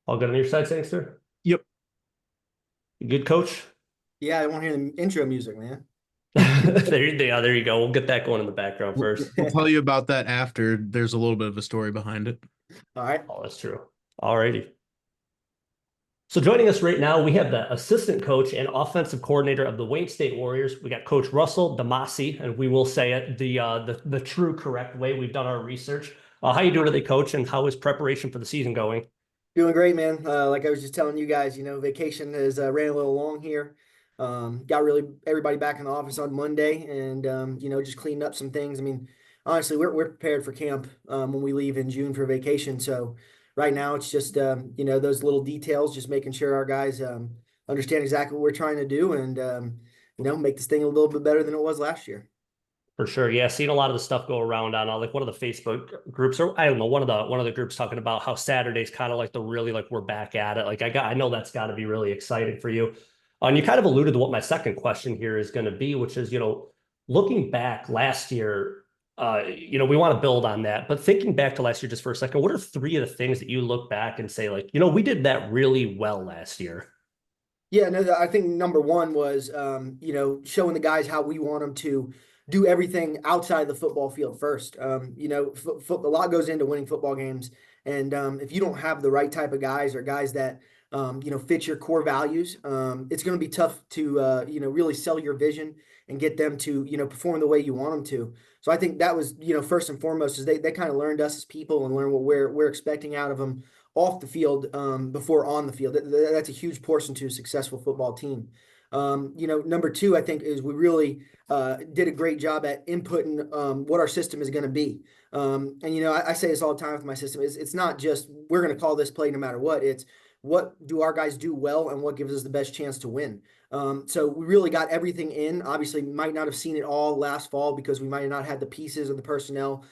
All good on your side, Sangster? Yep. You good, coach? Yeah, I want to hear the intro music, man. There you go. We'll get that going in the background We'll, first. we'll tell you about that after there's a little bit of a story behind it. All right. Oh, that's true. Alrighty. So joining us right now, we have the assistant coach and offensive coordinator of the Wayne State Warriors. We got Coach Russell DeMasi, and we will say it the true correct way. We've done our research. How you doing today, Coach? And how is preparation for the season going? Doing great, man. Like I was just telling you guys, vacation has ran a little long here. Got really everybody back in the office on Monday and, just cleaned up some things. I mean, honestly, we're prepared for camp when we leave in June for vacation. So right now it's just, those little details, just making sure our guys understand exactly what we're trying to do and, make this thing a little bit better than it was last year. For sure. Yeah, seeing a lot of the stuff go around on like one of the Facebook groups, or I don't know, one of the groups talking about how Saturday's kind of like the really like we're back at it. Like I know that's got to be really exciting for you. And you kind of alluded to what my second question here is going to be, which is, looking back last year, we want to build on that. But thinking back to last year just for a second, what are three of the things that you look back and say, like, we did that really well last year? Yeah, no, I think number one was, showing the guys how we want them to do everything outside the football field first. A lot goes into winning football games, and if you don't have the right type of guys or guys that fit your core values, it's going to be tough to really sell your vision and get them to perform the way you want them to. So I think that was first and foremost is they kind of learned us as people and learn what we're expecting out of them off the field before on the field. That's a huge portion to a successful football team. Number two, I think, is we really did a great job at inputting what our system is going to be. I say this all the time with my system. It's not just we're going to call this play no matter what. It's what do our guys do well and what gives us the best chance to win. So we really got everything in. Obviously, might not have seen it all last fall because we might have not had the pieces of the personnel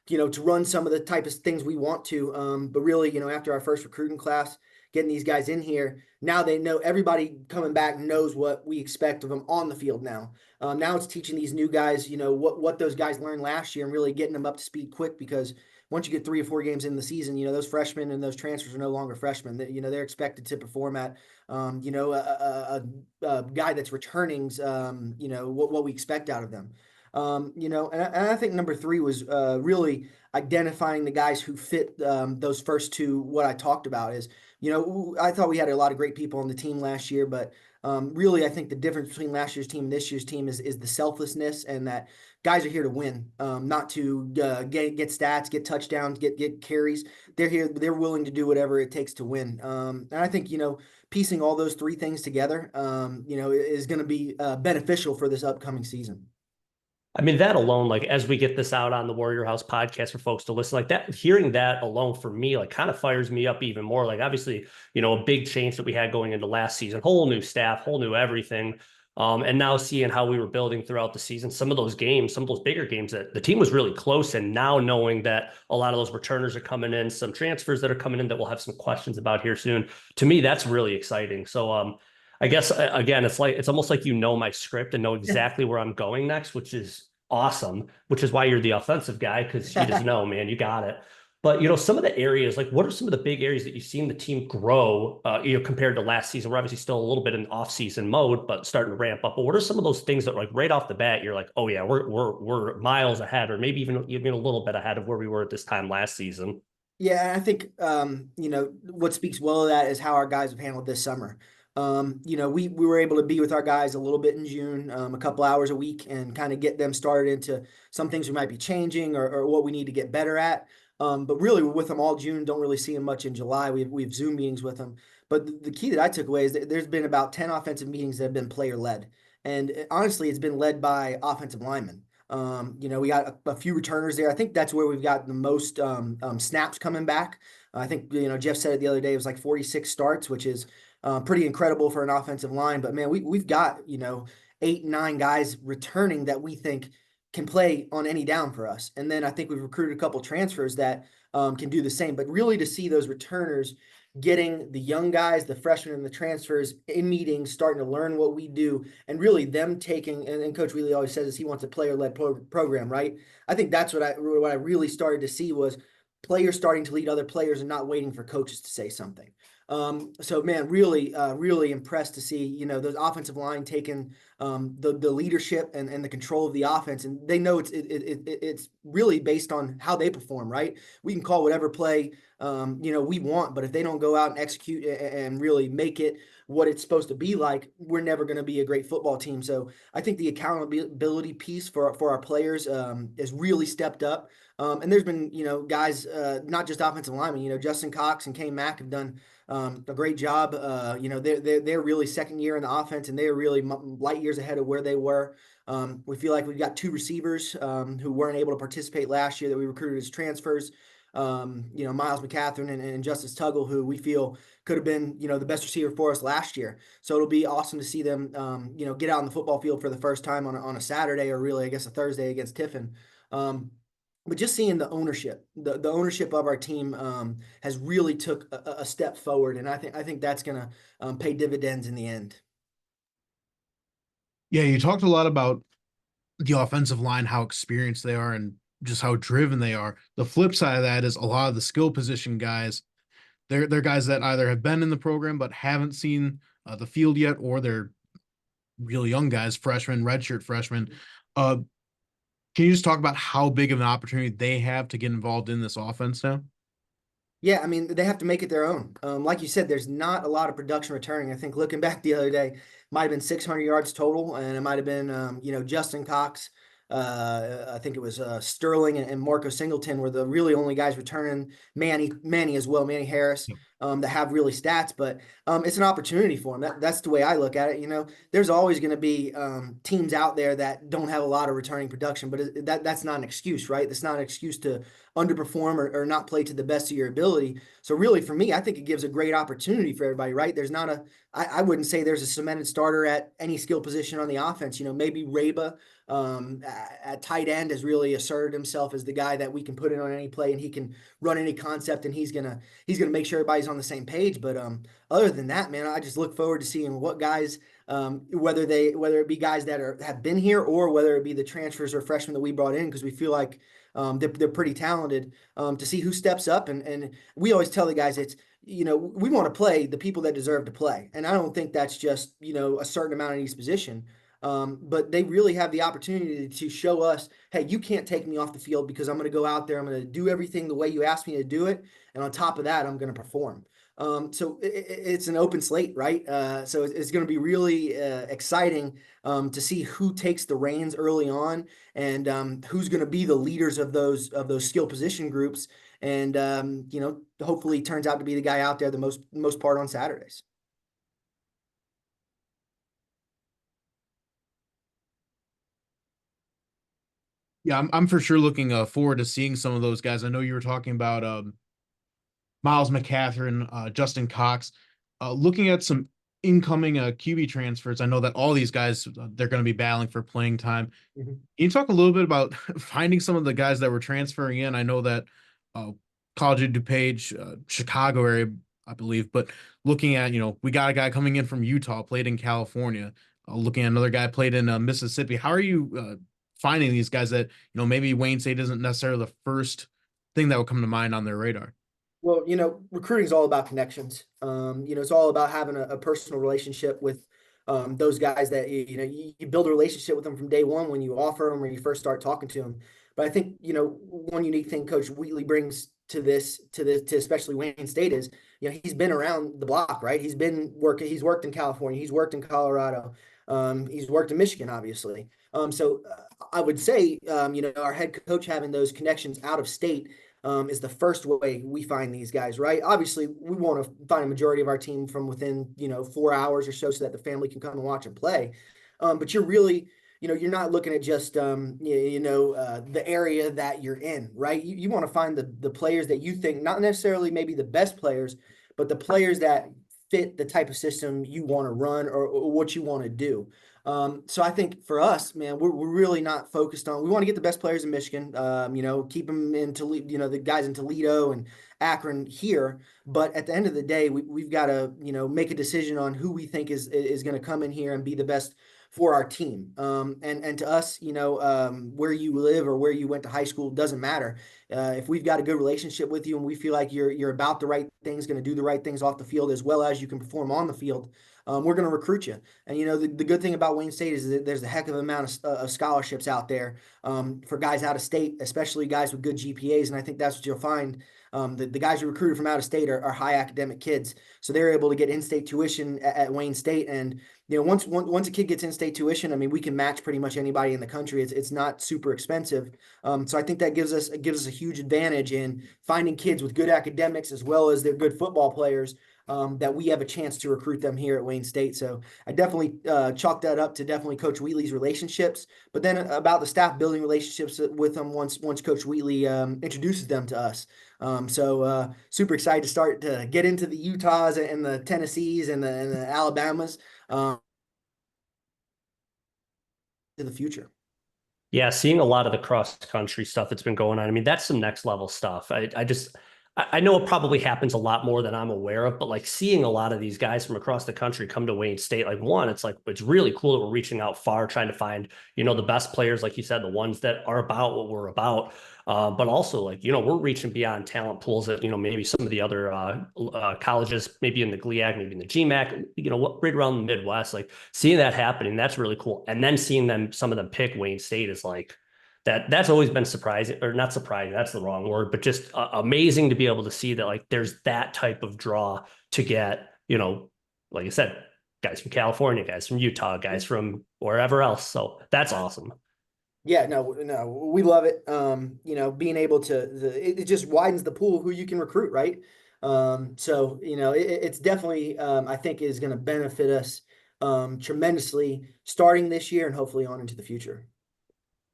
to run some of the type of things we want to. But really, after our first recruiting class, getting these guys in here, now they know everybody coming back knows what we expect of them on the field now. Now it's teaching these new guys, what those guys learned last year and really getting them up to speed quick because once you get 3 or 4 games in the season, those freshmen and those transfers are no longer freshmen. They're expected to perform at, a guy that's returning, what we expect out of them. And I think number three was really identifying the guys who fit those first two. What I talked about is, I thought we had a lot of great people on the team last year, but really, I think the difference between last year's team and this year's team is the selflessness and that guys are here to win, not to get stats, get touchdowns, get carries. They're here. They're willing to do whatever it takes to win. And I think piecing all those three things together, is going to be beneficial for this upcoming season. I mean, that alone, like as we get this out on the Warrior House podcast for folks to listen, like that, hearing that alone for me, like kind of fires me up even more. Like obviously, a big change that we had going into last season, whole new staff, whole new everything. And now seeing how we were building throughout the season, some of those games, some of those bigger games that the team was really close. And now knowing that a lot of those returners are coming in, some transfers that are coming in that we'll have some questions about here soon. To me, that's really exciting. So, I guess again, it's almost like my script and know exactly where I'm going next, which is awesome. Which is why you're the offensive guy because you just know, man, you got it. But some of the areas, like what are some of the big areas that you've seen the team grow, compared to last season? We're obviously still a little bit in off-season mode, but starting to ramp up. But what are some of those things that, like right off the bat, you're like, oh yeah, we're miles ahead, or maybe even a little bit ahead of where we were at this time last season? Yeah, I think what speaks well of that is how our guys have handled this summer. We were able to be with our guys a little bit in June, a couple hours a week, and kind of get them started into some things we might be changing or what we need to get better at. But really, we're with them all June. Don't really see them much in July. We have Zoom meetings with them. But the key that I took away is that there's been about 10 offensive meetings that have been player led, and honestly, it's been led by offensive linemen. We got a few returners there. I think that's where we've got the most snaps coming back. I think Jeff said it the other day. It was like 46 starts, which is pretty incredible for an offensive line. But man, we've got 8, 9 guys returning that we think can play on any down for us. And then I think we've recruited a couple transfers that can do the same. But really, to see those returners getting the young guys, the freshmen and the transfers in meetings, starting to learn what we do, and really them taking, and Coach Wheatley always says is he wants a player-led program, right? I think that's what I really started to see was players starting to lead other players and not waiting for coaches to say something. So man, really, really impressed to see, those offensive line taking the leadership and the control of the offense, and they know it's really based on how they perform, right? We can call whatever play we want, but if they don't go out and execute and really make it what it's supposed to be like, we're never going to be a great football team. So I think the accountability piece for our players has really stepped up. And there's been, guys, not just offensive linemen, Justin Cox and Kane Mack have done a great job. They're really second year in the offense, and they are really light years ahead of where they were. We feel like we've got two receivers who weren't able to participate last year that we recruited as transfers. Miles McCatherine and Justice Tuggle, who we feel could have been, the best receiver for us last year. So it'll be awesome to see them, get out on the football field for the first time on a Saturday, or really, I guess, a Thursday against Tiffin. But just seeing the ownership, the ownership of our team has really took a step forward, and I think that's going to pay dividends in the end. Yeah, you talked a lot about the offensive line, how experienced they are, and just how driven they are. The flip side of that is a lot of the skill position guys. They're guys that either have been in the program but haven't seen the field yet, or they're real young guys, freshmen, redshirt freshmen. Uh, can you just talk about how big of an opportunity they have to get involved in this offense now? Yeah, I mean, they have to make it their own. Like you said, there's not a lot of production returning. I think looking back the other day, might have been 600 yards total, and it might have been, Justin Cox. I think it was Sterling and Marco Singleton were the really only guys returning. Manny as well, Manny Harris, that have really stats. But it's an opportunity for them. That's the way I look at it. There's always going to be teams out there that don't have a lot of returning production, but that's not an excuse, right? That's not an excuse to underperform or not play to the best of your ability. So really, for me, I think it gives a great opportunity for everybody, right? There's not I wouldn't say there's a cemented starter at any skill position on the offense. Maybe Reba at tight end has really asserted himself as the guy that we can put in on any play, and he can run any concept, and he's gonna make sure everybody's on the same page. But other than that, man, I just look forward to seeing what guys, whether it be guys that have been here, or whether it be the transfers or freshmen that we brought in, because we feel like they're pretty talented, to see who steps up. And we always tell the guys we want to play the people that deserve to play. And I don't think that's just, a certain amount in each position. But they really have the opportunity to show us, hey, you can't take me off the field, because I'm going to go out there, I'm going to do everything the way you asked me to do it. And on top of that, I'm going to perform. So it's an open slate, right? So it's going to be really exciting to see who takes the reins early on, and who's going to be the leaders of those skill position groups. And hopefully turns out to be the guy out there the most part on Saturdays. Yeah, I'm for sure looking forward to seeing some of those guys. I know you were talking about Miles McCatherine, Justin Cox. Looking at some incoming QB transfers, I know that all these guys, they're going to be battling for playing time. Mm-hmm. Can you talk a little bit about finding some of the guys that were transferring in? I know that College of DuPage, Chicago area, I believe, but looking at, we got a guy coming in from Utah, played in California. Looking at another guy played in Mississippi. How are you finding these guys that, maybe Wayne State isn't necessarily the first thing that would come to mind on their radar? Well, recruiting is all about connections. It's all about having a personal relationship with those guys that you build a relationship with them from day one when you offer them or you first start talking to them. But I think one unique thing Coach Wheatley brings to especially Wayne State is he's been around the block, right? He's worked in California, he's worked in Colorado, he's worked in Michigan, obviously. So I would say our head coach having those connections out of state is the first way we find these guys, right? Obviously, we want to find a majority of our team from within 4 hours or so that the family can come and watch and play. But you're really, you're not looking at just the area that you're in, right? You want to find the players that you think, not necessarily maybe the best players, but the players that fit the type of system you want to run, or what you want to do. So I think for us, man, we're really not focused on, we want to get the best players in Michigan, keep them in Toledo, the guys in Toledo and Akron here. But at the end of the day, we've got to, make a decision on who we think is going to come in here and be the best for our team. And to us, where you live or where you went to high school doesn't matter. If we've got a good relationship with you and we feel like you're about the right things, going to do the right things off the field as well as you can perform on the field, we're going to recruit you. And the good thing about Wayne State is that there's a heck of an amount of scholarships out there for guys out of state, especially guys with good GPAs. And I think that's what you'll find. The guys who recruited from out of state are high academic kids, so they're able to get in-state tuition at Wayne State. And once a kid gets in-state tuition, I mean, we can match pretty much anybody in the country. It's not super expensive, so I think that gives us a huge advantage in finding kids with good academics as well as they're good football players. That we have a chance to recruit them here at Wayne State. So I definitely chalk that up to definitely Coach Wheatley's relationships, but then about the staff building relationships with them once Coach Wheatley introduces them to us. So super excited to start to get into the Utahs and the Tennessees and the Alabamas in the future. Yeah, seeing a lot of the cross country stuff that's been going on. I mean, that's some next level stuff. I know it probably happens a lot more than I'm aware of, but like seeing a lot of these guys from across the country come to Wayne State, like one, it's really cool that we're reaching out far, trying to find, the best players, like you said, the ones that are about what we're about. But also like, we're reaching beyond talent pools that, maybe some of the other colleges, maybe in the GLIAC, maybe in the GMAC, right around the Midwest, like seeing that happening, that's really cool. And then seeing some of them pick Wayne State is like, that's always been surprising, or not surprising, that's the wrong word, but just amazing to be able to see that like there's that type of draw to get, like I said, guys from California, guys from Utah, guys from wherever else. So that's awesome. Yeah, no, we love it. Being able it just widens the pool of who you can recruit, right? So it's definitely I think is going to benefit us tremendously starting this year and hopefully on into the future.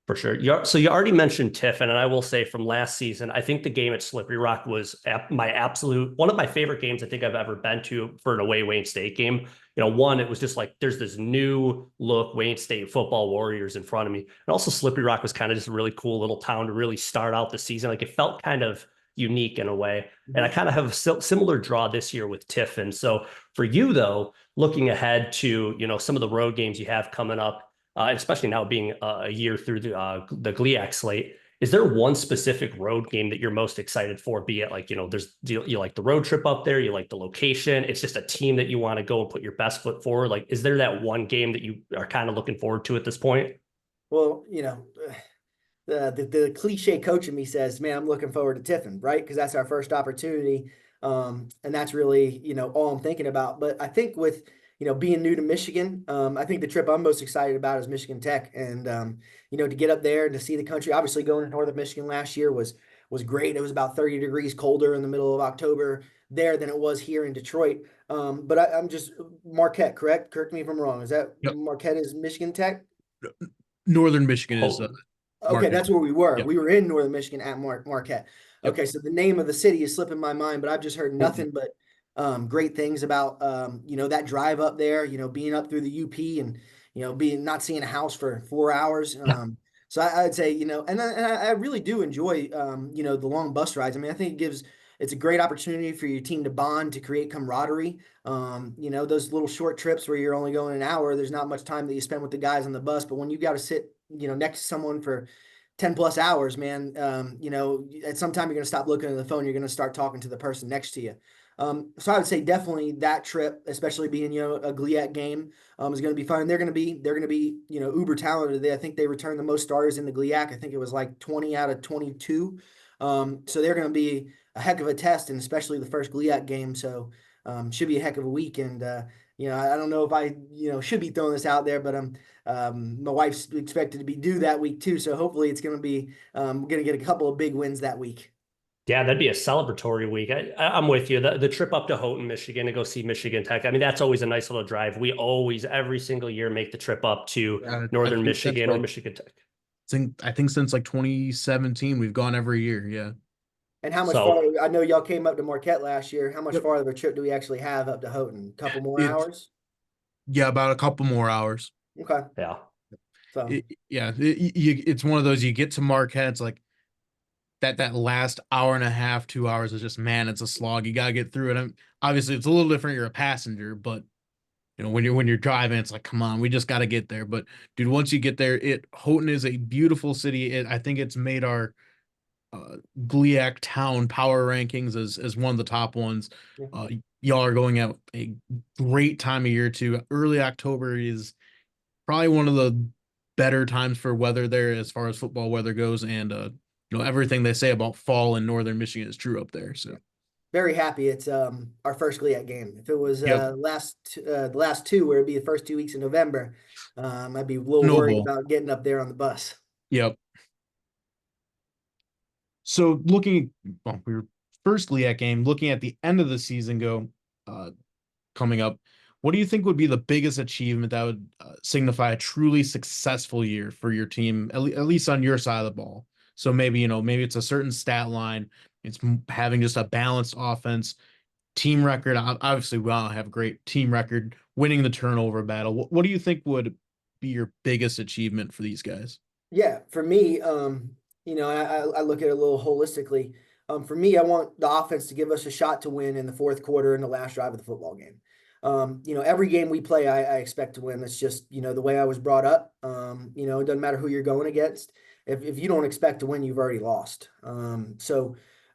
For sure. So you already mentioned Tiffin, and I will say from last season, I think the game at Slippery Rock was one of my favorite games I think I've ever been to for an away Wayne State game. One, it was just like there's this new look Wayne State football warriors in front of me. And also Slippery Rock was kind of just a really cool little town to really start out the season. Like it felt kind of unique in a way. And I kind of have a similar draw this year with Tiffin. So for you though, looking ahead to, some of the road games you have coming up, especially now being a year through the GLIAC slate, is there one specific road game that you're most excited for? Be it like, do you like the road trip up there? You like the location? It's just a team that you want to go and put your best foot forward. Like, is there that one game that you are kind of looking forward to at this point? Well, the cliche coach in me says, man, I'm looking forward to Tiffin, right? Because that's our first opportunity. And that's really, all I'm thinking about. But I think with, being new to Michigan, I think the trip I'm most excited about is Michigan Tech. And, to get up there and to see the country, obviously going to Northern Michigan last year was great. It was about 30 degrees colder in the middle of October there than it was here in Detroit. But I'm just Marquette, correct? Correct me if I'm wrong. Is that Yep. Marquette is Michigan Tech? Northern Michigan is Okay, Marquette. that's where we were. Yep. We were in Northern Michigan at Marquette. Yep. Okay, so the name of the city is slipping my mind, but I've just heard nothing but great things about that drive up there. Being up through the UP and being not seeing a house for 4 hours. So I'd say and I really do enjoy the long bus rides. I mean, I think it's a great opportunity for your team to bond, to create camaraderie. Those little short trips where you're only going an hour, there's not much time that you spend with the guys on the bus, but when you got to sit next to someone for 10 plus hours, man, at some time you're going to stop looking at the phone. You're going to start talking to the person next to you. So I would say definitely that trip, especially being, a GLIAC game, is going to be fun. They're going to be, uber talented. I think they returned the most starters in the GLIAC. I think it was like 20 out of 22. So they're going to be a heck of a test, and especially the first GLIAC game. So, should be a heck of a week. And, I don't know if I, should be throwing this out there, but my wife's expected to be due that week too. So hopefully it's going to be, we're going to get a couple of big wins that week. Yeah, that'd be a celebratory week. I'm with you. The trip up to Houghton, Michigan to go see Michigan Tech. I mean, that's always a nice little drive. We always, every single year, make the trip up to Northern Michigan or Michigan Tech. I think since like 2017, we've gone every year. Yeah. And how much farther? I know y'all came up to Marquette last year. How much farther of a trip do we actually have up to Houghton? A couple more hours? Yeah, about a couple more hours. Okay. Yeah. So it's one of those, you get to Marquette, it's like that last hour and a half, 2 hours is just, man, it's a slog. You got to get through it. Obviously, it's a little different. You're a passenger, but when you're driving, it's like, come on, we just got to get there. But dude, once you get there, Houghton is a beautiful city. I think it's made our GLIAC town power rankings as one of the top ones. Yeah. Y'all are going at a great time of year too. Early October is probably one of the better times for weather there as far as football weather goes, and everything they say about fall in northern Michigan is true up there. So Very happy it's our first GLIAC game. If it was yep, the last two, where it'd be the first 2 weeks in November, I'd be a little worried snowball. about getting up there on the bus. Yep. So looking, well, we were first GLIAC game, looking at the end of the season uh, coming up. What do you think would be the biggest achievement that would signify a truly successful year for your team, at least on your side of the ball? So maybe, maybe it's a certain stat line. It's having just a balanced offense, team record. Obviously, we all have a great team record, winning the turnover battle. What do you think would be your biggest achievement for these guys? Yeah, for me, I look at it a little holistically. For me, I want the offense to give us a shot to win in the fourth quarter and the last drive of the football game. Every game we play, I expect to win. That's just, the way I was brought up. It doesn't matter who you're going against. If you don't expect to win, you've already lost.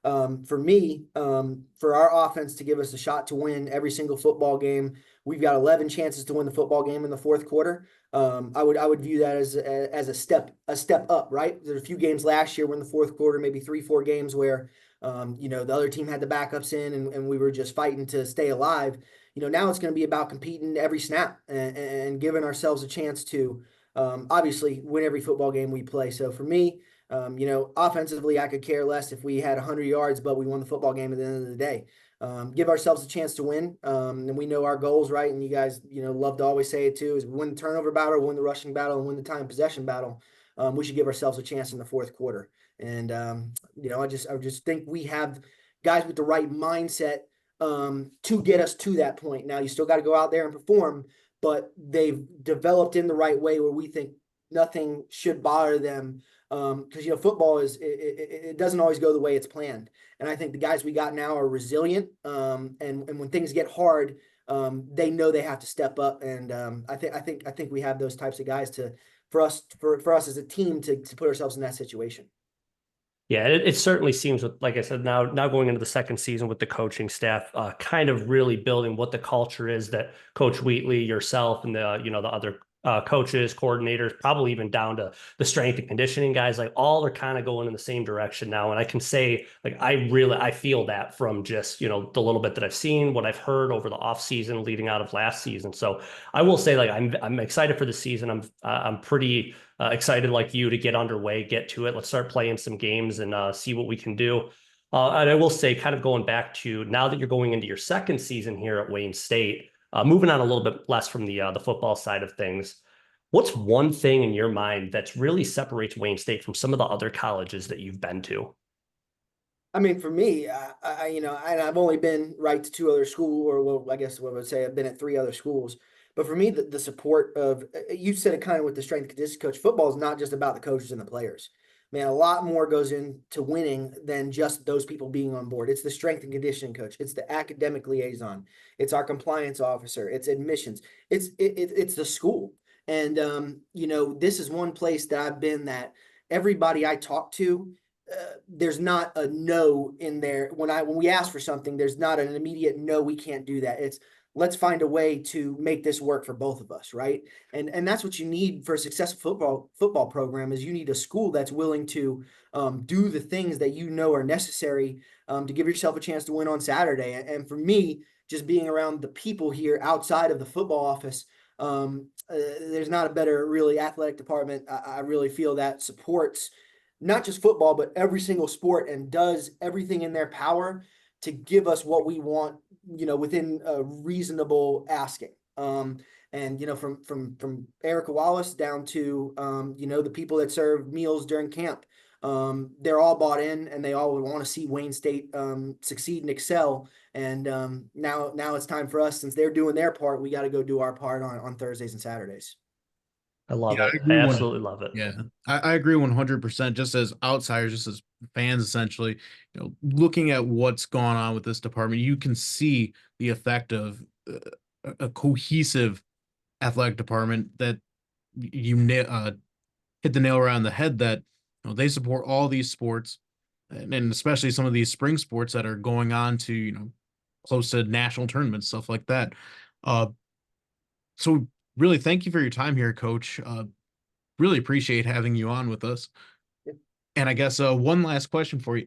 For me, for our offense to give us a shot to win every single football game, we've got 11 chances to win the football game in the fourth quarter. I would view that as a step up, right? There's a few games last year when the fourth quarter, maybe 3-4 games where the other team had the backups in, and we were just fighting to stay alive. Now it's going to be about competing every snap and giving ourselves a chance to obviously win every football game we play. So for me, offensively, I could care less if we had 100 yards, but we won the football game at the end of the day. Give ourselves a chance to win. And we know our goals, right? And you guys, love to always say it too, is win the turnover battle, win the rushing battle, and win the time possession battle. We should give ourselves a chance in the fourth quarter. And, I just think we have guys with the right mindset to get us to that point. Now, you still got to go out there and perform, but they've developed in the right way where we think nothing should bother them. Because football it doesn't always go the way it's planned, and I think the guys we got now are resilient. And when things get hard, they know they have to step up, and I think we have those types of guys for us as a team to put ourselves in that situation. Yeah, it certainly seems with, like I said, now going into the second season with the coaching staff, kind of really building what the culture is that Coach Wheatley, yourself, and the other coaches, coordinators, probably even down to the strength and conditioning guys, like all are kind of going in the same direction now. And I can say, like, I feel that from just, the little bit that I've seen, what I've heard over the off season leading out of last season. So I will say, like, I'm excited for the season. I'm pretty excited like you to get underway, get to it. Let's start playing some games and see what we can do. And I will say, kind of going back to now that you're going into your second season here at Wayne State, moving on a little bit less from the football side of things, what's one thing in your mind that really separates Wayne State from some of the other colleges that you've been to? I mean, for me, and I've only been right to two other schools, or well, I guess what I would say I've been at three other schools. But for me, the support of you said it kind of with the strength and conditioning coach. Football is not just about the coaches and the players. Man, a lot more goes into winning than just those people being on board. It's the strength and conditioning coach. It's the academic liaison. It's our compliance officer. It's admissions. It's the school. And this is one place that I've been that everybody I talk to, there's not a no in there. When we ask for something, there's not an immediate no, we can't do that. It's let's find a way to make this work for both of us, right? And that's what you need for a successful football program is you need a school that's willing to do the things that are necessary to give yourself a chance to win on Saturday. And for me, just being around the people here outside of the football office, there's not a better really athletic department. I really feel that supports not just football, but every single sport and does everything in their power to give us what we want, within a reasonable asking. From Erica Wallace down to, the people that serve meals during camp, they're all bought in and they all want to see Wayne State succeed and excel. And now it's time for us, since they're doing their part, we got to go do our part on Thursdays and Saturdays. I love Yeah, it. I I agree. absolutely love it. Yeah, I agree 100%. Just as outsiders, just as fans, essentially, looking at what's gone on with this department, you can see the effect of a cohesive athletic department that hit the nail right on the head, that they support all these sports, and especially some of these spring sports that are going on to close to national tournaments, stuff like that. Uh, so really, thank you for your time here, Coach. Really appreciate having you on with us. Yep. And I guess one last question for you.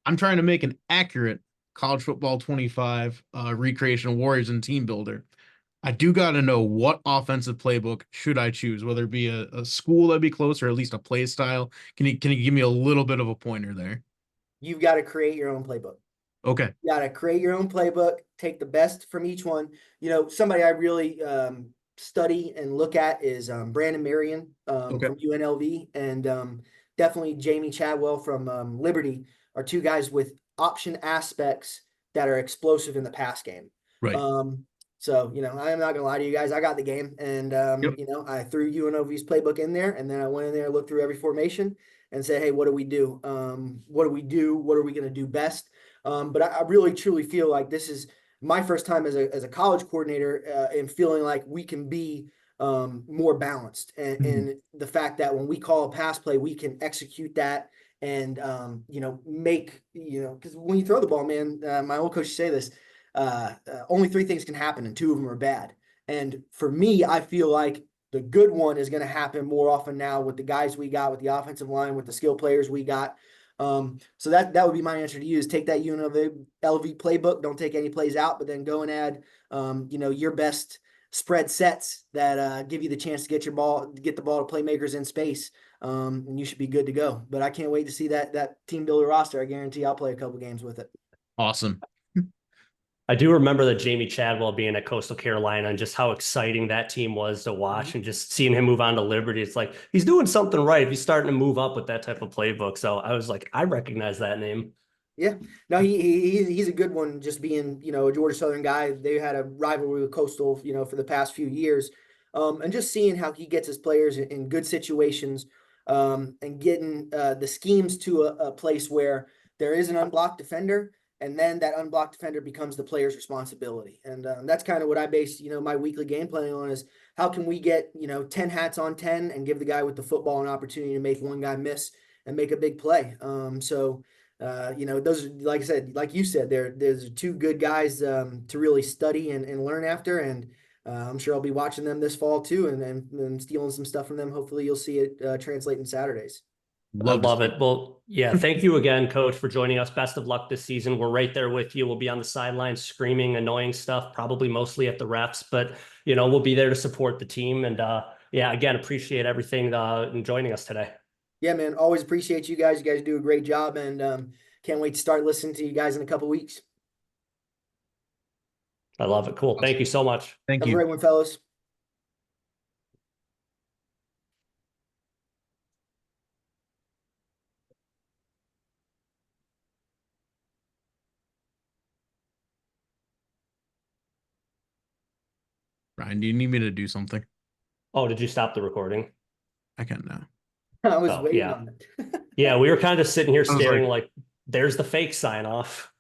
I'm trying to make an accurate college football 25 recreational warriors and team builder. I do got to know, what offensive playbook should I choose, whether it be a school that'd be close or at least a play style. Can you give me a little bit of a pointer there? You've got to create your own playbook. Okay. You got to create your own playbook, take the best from each one. Somebody I really study and look at is Brandon Marion Okay. from UNLV, and definitely Jamie Chadwell from Liberty are two guys with option aspects that are explosive in the pass game. Right. So, I'm not gonna lie to you guys. I got the game, and Yep. I threw UNLV's playbook in there, and then I went in there, looked through every formation, and said, "Hey, what do we do? What do we do? What are we gonna do best?" But I really truly feel like this is my first time as a college coordinator, and feeling like we can be more balanced, and the fact that when we call a pass play, we can execute that, and make because when you throw the ball, man, my old coach say this. Only three things can happen, and two of them are bad. And for me, I feel like the good one is going to happen more often now with the guys we got, with the offensive line, with the skill players we got. So that would be my answer to you: is take that UNLV playbook, don't take any plays out, but then go and add, your best spread sets that give you the chance to get the ball to playmakers in space, and you should be good to go. But I can't wait to see that team builder roster. I guarantee I'll play a couple games with it. Awesome. I do remember that Jamie Chadwell being at Coastal Carolina and just how exciting that team was to watch, and just seeing him move on to Liberty. It's like, he's doing something right. He's starting to move up with that type of playbook. So I was like, I recognize that name. Yeah, no, he's a good one. Just being, a Georgia Southern guy, they had a rivalry with Coastal, for the past few years, and just seeing how he gets his players in good situations, and getting the schemes to a place where there is an unblocked defender, and then that unblocked defender becomes the player's responsibility, and that's kind of what I base, my weekly game planning on, is how can we get 10 hats on 10 and give the guy with the football an opportunity to make one guy miss and make a big play. Those, like I said, like you said, there's two good guys to really study and learn after, and I'm sure I'll be watching them this fall too, and stealing some stuff from them. Hopefully, you'll see it translate in Saturdays. I Love to love see it. Well, yeah, thank you again, Coach, for joining us. Best of luck this season. We're right there with you. We'll be on the sidelines screaming, annoying stuff, probably mostly at the refs, but we'll be there to support the team. And yeah, again, appreciate everything and joining us today. Yeah, man. Always appreciate you guys. You guys do a great job, and can't wait to start listening to you guys in a couple weeks. I love it. Cool. Thank you so much. Thank Have a you. great one, fellas. Ryan, do you need me to do something? Oh, did you stop the recording? I can now. I was Oh, waiting yeah. on it. Yeah, we were kind of sitting here I was staring like, there's the fake sign off.